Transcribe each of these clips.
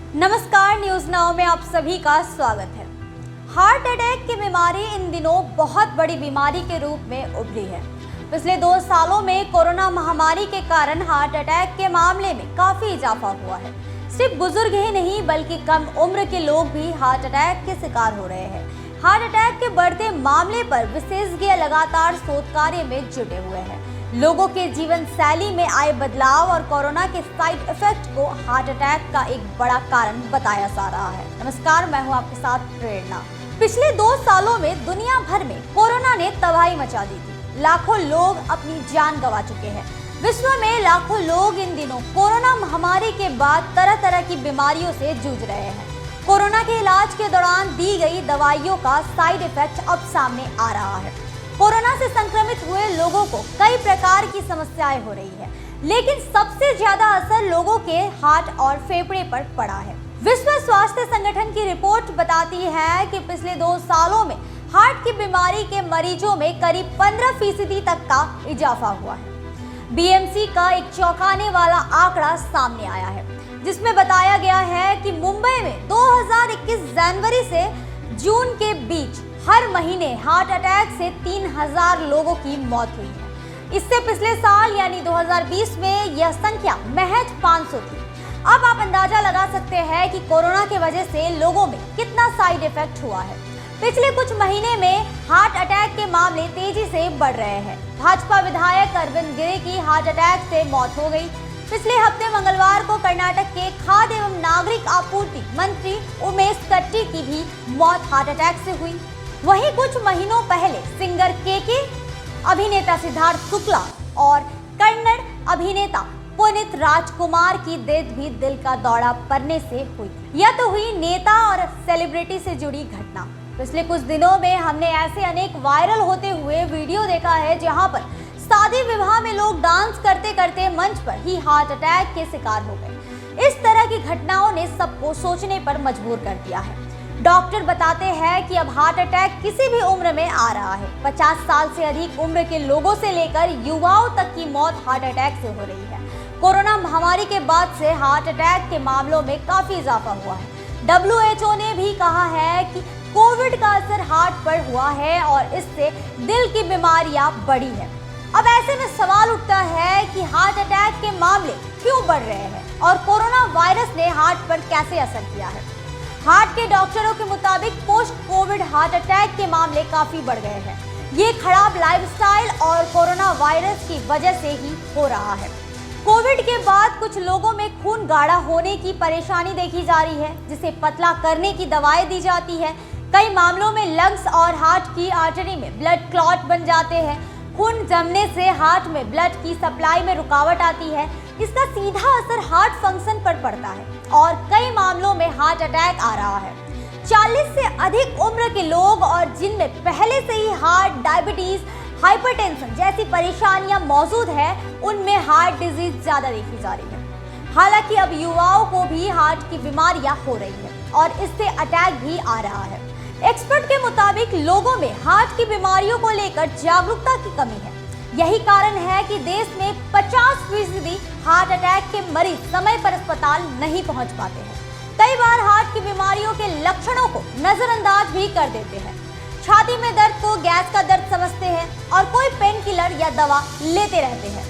नमस्कार, news now में आप सभी का स्वागत है। हार्ट अटैक की बीमारी इन दिनों बहुत बड़ी बीमारी के रूप में उभरी है। पिछले 2 सालों में कोरोना महामारी के कारण हार्ट अटैक के मामले में काफी इजाफा हुआ है। सिर्फ बुजुर्ग ही नहीं बल्कि कम उम्र के लोग भी हार्ट अटैक के शिकार हो रहे हैं। हार्ट अटैक के बढ़ते मामले पर विशेषज्ञ लगातार शोध कार्य में जुटे हुए हैं। लोगों के जीवन शैली में आए बदलाव और कोरोना के साइड इफेक्ट को हार्ट अटैक का एक बड़ा कारण बताया जा रहा है। नमस्कार, मैं हूं आपके साथ प्रेरणा। पिछले 2 सालों में दुनिया भर में कोरोना ने तबाही मचा दी थी। लाखों लोग अपनी जान गंवा चुके हैं। विश्व में लाखों लोग इन दिनों कोरोना महामारी के बाद तरह तरह की बीमारियों से जूझ रहे हैं। कोरोना के इलाज के दौरान दी गई दवाइयों का साइड इफेक्ट अब सामने आ रहा है। कोरोना से संक्रमित हुए लोगों को कई प्रकार की समस्याएं हो रही है, लेकिन सबसे ज्यादा असर लोगों के हार्ट और फेफड़े पर पड़ा है। विश्व स्वास्थ्य संगठन की रिपोर्ट बताती है कि पिछले 2 सालों में हार्ट की बीमारी के मरीजों में करीब 15% तक का इजाफा हुआ है। बीएमसी का एक चौंकाने वाला आंकड़ा सामने आया है, जिसमें बताया गया है कि मुंबई में 2021 जनवरी से जून के बीच हर महीने हार्ट अटैक से 3000 लोगों की मौत हुई है। इससे पिछले साल यानी 2020 में यह संख्या महज 500 थी। अब आप अंदाजा लगा सकते हैं कि कोरोना की वजह से लोगों में कितना साइड इफेक्ट हुआ है। पिछले कुछ महीने में हार्ट अटैक के मामले तेजी से बढ़ रहे हैं। भाजपा विधायक अरविंद गिरी की हार्ट अटैक से मौत हो गई। पिछले हफ्ते मंगलवार को कर्नाटक के खाद्य एवं नागरिक आपूर्ति मंत्री उमेश कट्टी की भी मौत हार्ट अटैक से हुई। वहीं कुछ महीनों पहले सिंगर केके, अभिनेता सिद्धार्थ शुक्ला और कन्नड़ अभिनेता पुनीत राजकुमार की डेथ भी दिल का दौरा पड़ने से हुई। यह तो हुई नेता और सेलिब्रिटी से जुड़ी घटना। पिछले कुछ दिनों में हमने ऐसे अनेक वायरल होते हुए वीडियो देखा है, जहां पर शादी विवाह में लोग डांस करते करते मंच पर ही हार्ट अटैक के शिकार हो गए। इस तरह की घटनाओं ने सबको सोचने पर मजबूर कर दिया है। डॉक्टर बताते हैं कि अब हार्ट अटैक किसी भी उम्र में आ रहा है। 50 साल से अधिक उम्र के लोगों से लेकर युवाओं तक की मौत हार्ट अटैक से हो रही है। कोरोना महामारी के बाद से हार्ट अटैक के मामलों में काफी इजाफा हुआ है। WHO ने भी कहा है कि कोविड का असर हार्ट पर हुआ है और इससे दिल की बीमारियां बढ़ी है। अब ऐसे में सवाल उठता है कि हार्ट अटैक के मामले क्यों बढ़ रहे हैं और कोरोना वायरस ने हार्ट पर कैसे असर किया है। हार्ट के डॉक्टरों के मुताबिक पोस्ट कोविड हार्ट अटैक के मामले काफी बढ़ गए हैं। ये खराब लाइफस्टाइल और कोरोना वायरस की वजह से ही हो रहा है। कोविड के बाद कुछ लोगों में खून गाढ़ा होने की परेशानी देखी जा रही है, जिसे पतला करने की दवाएं दी जाती है। कई मामलों में लंग्स और हार्ट की आर्टरी में ब्लड क्लॉट बन जाते हैं। खून जमने से हार्ट में ब्लड की सप्लाई में रुकावट आती है। इसका सीधा असर हार्ट फंक्शन पर पड़ता है और कई मामलों में हार्ट अटैक आ रहा है। 40 से अधिक उम्र के लोग और जिनमें पहले से ही हार्ट, डायबिटीज, हाइपरटेंशन जैसी परेशानियां मौजूद है, उनमें हार्ट डिजीज ज्यादा देखी जा रही है। हालांकि अब युवाओं को भी हार्ट की बीमारियां हो रही है और इससे अटैक भी आ रहा है। एक्सपर्ट के मुताबिक लोगों में हार्ट की बीमारियों को लेकर जागरूकता की कमी है। यही कारण है कि देश में 50% हार्ट अटैक के मरीज समय पर अस्पताल नहीं पहुंच पाते हैं। कई बार हार्ट की बीमारियों के लक्षणों को नजरअंदाज भी कर देते हैं। छाती में दर्द को गैस का दर्द समझते हैं और कोई पेन किलर या दवा लेते रहते हैं।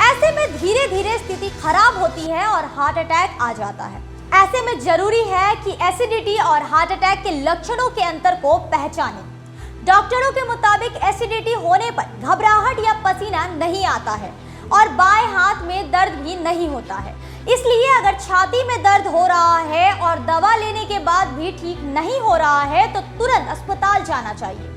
ऐसे में धीरे धीरे स्थिति खराब होती है और हार्ट अटैक आ जाता है। ऐसे में जरूरी है कि एसिडिटी और हार्ट अटैक के लक्षणों के अंतर को पहचानें। डॉक्टरों के मुताबिक एसिडिटी होने पर घबराहट या पसीना नहीं आता है और बाएं हाथ में दर्द भी नहीं होता है। इसलिए अगर छाती में दर्द हो रहा है और दवा लेने के बाद भी ठीक नहीं हो रहा है तो तुरंत अस्पताल जाना चाहिए।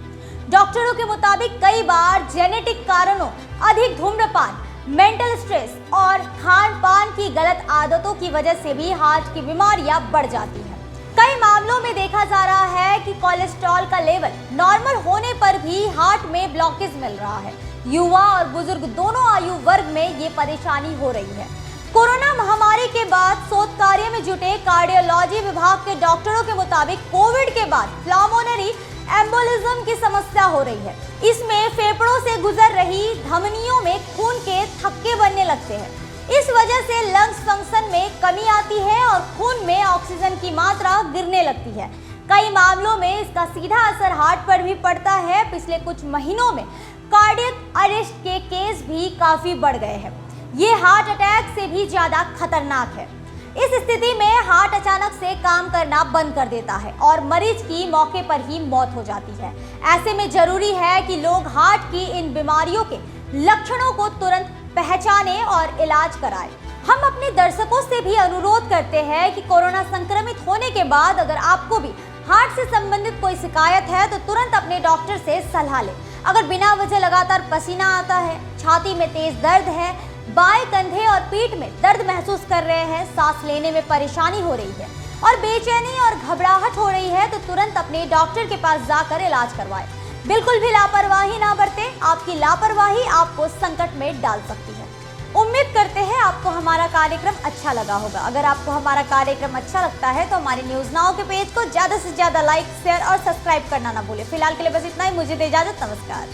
डॉक्टरों के मुताबिक कई बार जेनेटिक कारणों, अधिक धूम्रपान, मेंटल स्ट्रेस और खान पान की गलत आदतों की वजह से भी हार्ट की बीमारियां बढ़ जाती हैं। कई मामलों में देखा जा रहा है कि कोलेस्ट्रॉल का लेवल नॉर्मल होने पर भी हार्ट में ब्लॉकेज मिल रहा है। युवा और बुजुर्ग दोनों आयु वर्ग में ये परेशानी हो रही है। कोरोना महामारी के बाद शोध कार्य में जुटे कार्डियोलॉजी विभाग के डॉक्टरों के मुताबिक कोविड के बाद प्लामोनरी एम्बोलिज्म की समस्या हो रही है। इसमें फेफड़ों से गुजर रही धमनियों में खून के थक्के बनने लगते हैं। इस वजह से लंग्स फंक्शन में कमी आती है और खून में ऑक्सीजन ऑक्सीजन की मात्रा गिरने लगती है। कई मामलों में इसका सीधा असर हार्ट पर भी पड़ता है। पिछले कुछ महीनों में कार्डियक अरेस्ट के केस भी काफी बढ़ गए हैं। ये हार्ट अटैक से भी ज्यादा खतरनाक है। इस स्थिति में हार्ट अचानक से काम करना बंद कर देता है और मरीज की मौके पर ही मौत हो जाती है। ऐसे में जरूरी है कि लोग हार्ट की इन बीमारियों के लक्षणों को तुरंत पहचानें और इलाज कराएं। हम अपने दर्शकों से भी अनुरोध करते हैं कि कोरोना संक्रमित होने के बाद अगर आपको भी हार्ट से संबंधित कोई शिकायत है तो तुरंत अपने डॉक्टर से सलाह लें। अगर बिना वजह लगातार पसीना आता है, छाती में तेज दर्द है, बाएं कंधे और पीठ में दर्द महसूस कर रहे हैं, सांस लेने में परेशानी हो रही है और बेचैनी और घबराहट हो रही है तो तुरंत अपने डॉक्टर के पास जाकर इलाज करवाएं। बिल्कुल भी लापरवाही ना बरतें। आपकी लापरवाही आपको संकट में डाल सकती है। उम्मीद करते हैं आपको हमारा कार्यक्रम अच्छा लगा होगा। अगर आपको हमारा कार्यक्रम अच्छा लगता है तो हमारे न्यूज़ नाउ के पेज को ज़्यादा से ज़्यादा लाइक, शेयर और सब्सक्राइब करना ना भूलें। फिलहाल के लिए बस इतना ही। मुझे दे इजाज़त। नमस्कार।